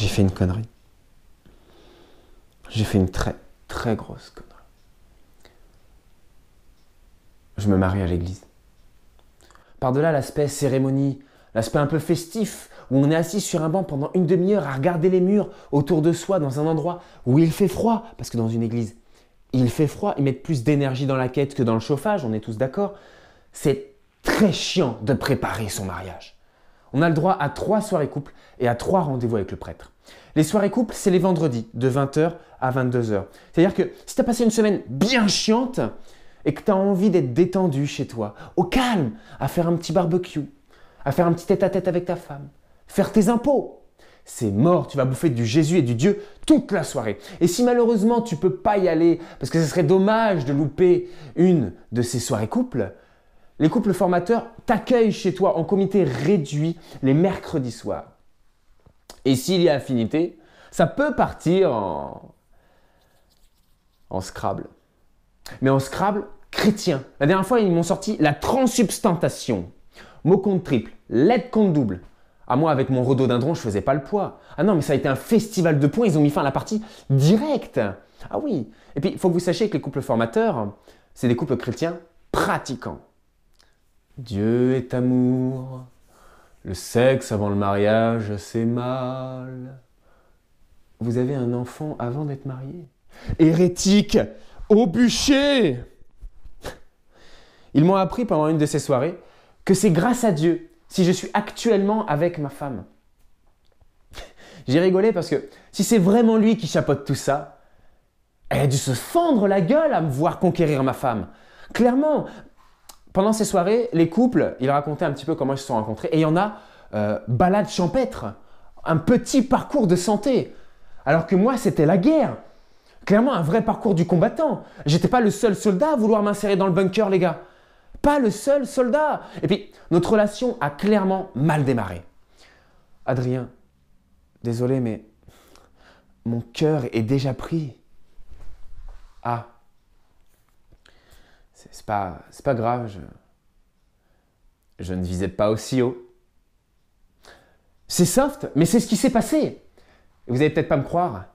j'ai fait une connerie. J'ai fait une très, très grosse connerie. Je me marie à l'église. Par-delà l'aspect cérémonie, l'aspect un peu festif, où on est assis sur un banc pendant une demi-heure à regarder les murs autour de soi dans un endroit où il fait froid, parce que dans une église, il fait froid, ils mettent plus d'énergie dans la quête que dans le chauffage, on est tous d'accord. C'est très chiant de préparer son mariage. On a le droit à 3 soirées couples et à 3 rendez-vous avec le prêtre. Les soirées couples, c'est les vendredis, de 20h à 22h. C'est-à-dire que si tu as passé une semaine bien chiante et que tu as envie d'être détendu chez toi, au calme, à faire un petit barbecue, à faire un petit tête-à-tête avec ta femme, faire tes impôts, c'est mort, tu vas bouffer du Jésus et du Dieu toute la soirée. Et si malheureusement tu ne peux pas y aller, parce que ce serait dommage de louper une de ces soirées couples, les couples formateurs t'accueillent chez toi en comité réduit les mercredis soirs. Et s'il y a affinité, ça peut partir en Scrabble. Mais en Scrabble chrétien. La dernière fois, ils m'ont sorti la transsubstantation. Mot compte triple, lettre compte double. À moi, avec mon rhododendron, je faisais pas le poids. Ah non, mais ça a été un festival de points. Ils ont mis fin à la partie directe. Ah oui. Et puis, il faut que vous sachiez que les couples formateurs, c'est des couples chrétiens pratiquants. Dieu est amour. Le sexe avant le mariage, c'est mal. Vous avez un enfant avant d'être marié? Hérétique, au bûcher! Ils m'ont appris pendant une de ces soirées que c'est grâce à Dieu si je suis actuellement avec ma femme. J'ai rigolé parce que si c'est vraiment lui qui chapeaute tout ça, elle a dû se fendre la gueule à me voir conquérir ma femme. Clairement, pendant ces soirées, les couples, ils racontaient un petit peu comment ils se sont rencontrés. Et il y en a, balade champêtre, un petit parcours de santé. Alors que moi, c'était la guerre. Clairement, un vrai parcours du combattant. J'étais pas le seul soldat à vouloir m'insérer dans le bunker, les gars. Pas le seul soldat. Et puis, notre relation a clairement mal démarré. Adrien, désolé, mais mon cœur est déjà pris. Ah, c'est pas grave, je ne visais pas aussi haut. C'est soft, mais c'est ce qui s'est passé. Vous n'allez peut-être pas me croire,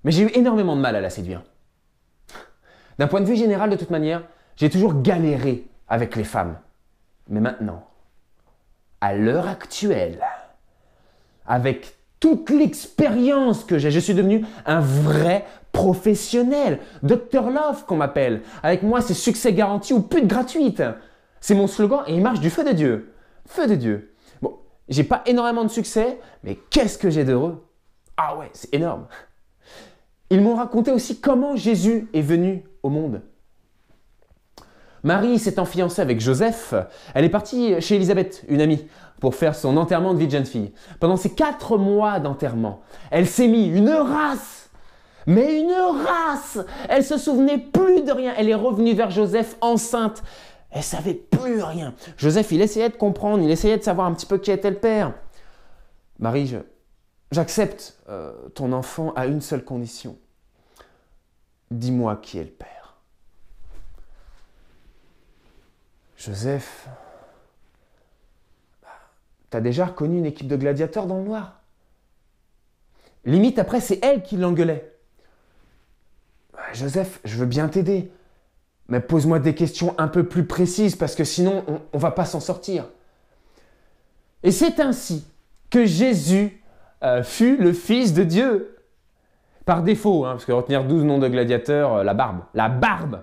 mais j'ai eu énormément de mal à la séduire. D'un point de vue général, de toute manière, j'ai toujours galéré avec les femmes. Mais maintenant, à l'heure actuelle, avec toute l'expérience que j'ai, je suis devenu un vrai professionnel. Dr Love qu'on m'appelle. Avec moi, c'est succès garanti ou pute gratuite. C'est mon slogan et il marche du feu de Dieu. Feu de Dieu. Bon, j'ai pas énormément de succès, mais qu'est-ce que j'ai d'heureux. Ah ouais, c'est énorme. Ils m'ont raconté aussi comment Jésus est venu au monde. Marie s'étant fiancée avec Joseph, elle est partie chez Élisabeth, une amie, pour faire son enterrement de vie de jeune fille. Pendant ces 4 mois d'enterrement, elle s'est mis une race. Mais une race! Elle se souvenait plus de rien. Elle est revenue vers Joseph enceinte. Elle savait plus rien. Joseph, il essayait de comprendre, il essayait de savoir un petit peu qui était le père. Marie, j'accepte ton enfant à une seule condition. Dis-moi qui est le père. Joseph, t'as déjà reconnu une équipe de gladiateurs dans le noir? Limite, après, c'est elle qui l'engueulait. Joseph, je veux bien t'aider, mais pose-moi des questions un peu plus précises parce que sinon, on ne va pas s'en sortir. Et c'est ainsi que Jésus fut le Fils de Dieu. Par défaut, parce que retenir 12 noms de gladiateurs, la barbe. La barbe.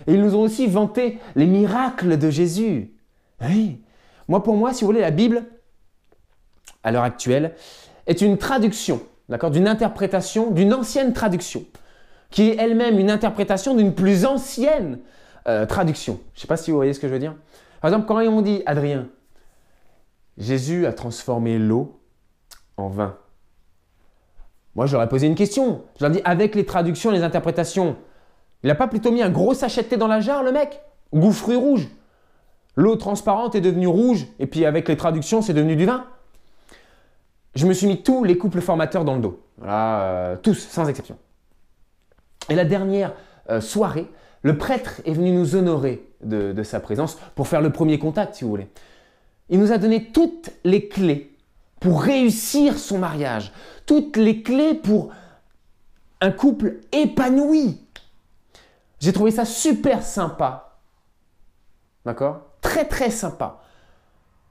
Et ils nous ont aussi vanté les miracles de Jésus. Oui. Pour moi, si vous voulez, la Bible, à l'heure actuelle, est une traduction, d'accord, d'une interprétation, d'une ancienne traduction, qui est elle-même une interprétation d'une plus ancienne traduction. Je ne sais pas si vous voyez ce que je veux dire. Par exemple, quand ils m'ont dit, Adrien, Jésus a transformé l'eau en vin. Moi, je leur ai posé une question. Je leur ai dit, avec les traductions et les interprétations, il n'a pas plutôt mis un gros sachet de thé dans la jarre, le mec? Goût fruits rouge. L'eau transparente est devenue rouge, et puis avec les traductions, c'est devenu du vin. Je me suis mis tous les couples formateurs dans le dos. Voilà, tous, sans exception. Et la dernière soirée, le prêtre est venu nous honorer de sa présence pour faire le premier contact, si vous voulez. Il nous a donné toutes les clés pour réussir son mariage, toutes les clés pour un couple épanoui. J'ai trouvé ça super sympa. D'accord? Très très sympa.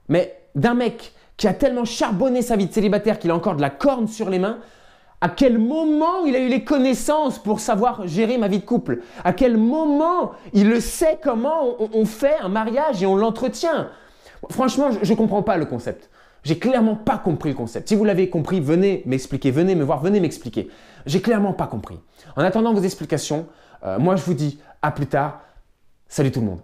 Mais d'un mec qui a tellement charbonné sa vie de célibataire qu'il a encore de la corne sur les mains, à quel moment il a eu les connaissances pour savoir gérer ma vie de couple? À quel moment il le sait comment on fait un mariage et on l'entretient? Franchement, je ne comprends pas le concept. J'ai clairement pas compris le concept. Si vous l'avez compris, venez m'expliquer, venez me voir, venez m'expliquer. J'ai clairement pas compris. En attendant vos explications, moi je vous dis à plus tard. Salut tout le monde.